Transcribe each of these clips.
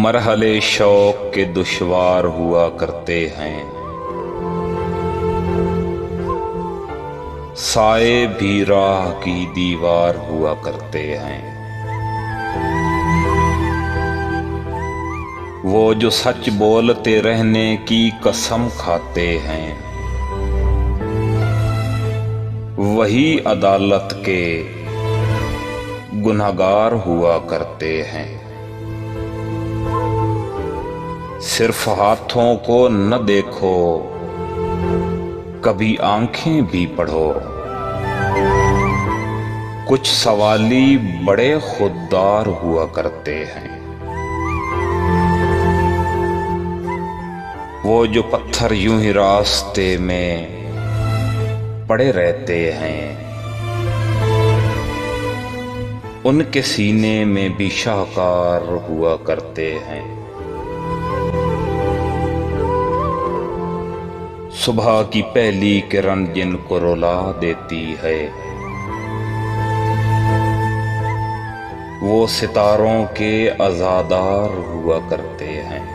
मरहले शौक के दुश्वार हुआ करते हैं, साए भी राह की दीवार हुआ करते हैं। वो जो सच बोलते रहने की कसम खाते हैं, वही अदालत के गुनहगार हुआ करते हैं। सिर्फ हाथों को न देखो, कभी आंखें भी पढ़ो। कुछ सवाली बड़े खुददार हुआ करते हैं। वो जो पत्थर यूं ही रास्ते में पड़े रहते हैं, उनके सीने में भी शाहकार हुआ करते हैं। सुबह की पहली किरण जिनको रुला देती है, वो सितारों के अज़ादार हुआ करते हैं।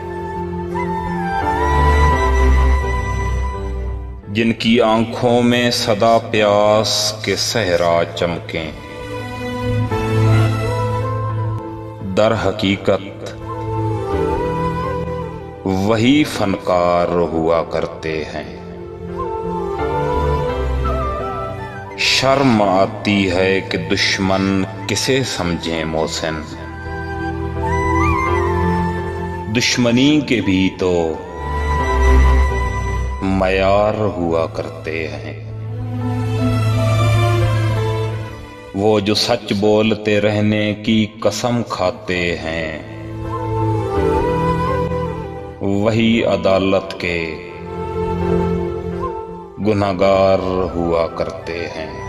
जिनकी आंखों में सदा प्यास के सहरा चमकें, दर हकीकत वही फनकार हुआ करते हैं। शर्म आती है कि दुश्मन किसे समझें मोहसिन, दुश्मनी के भी तो मयार हुआ करते हैं। वो जो सच बोलते रहने की कसम खाते हैं, वही अदालत के गुनहगार हुआ करते हैं।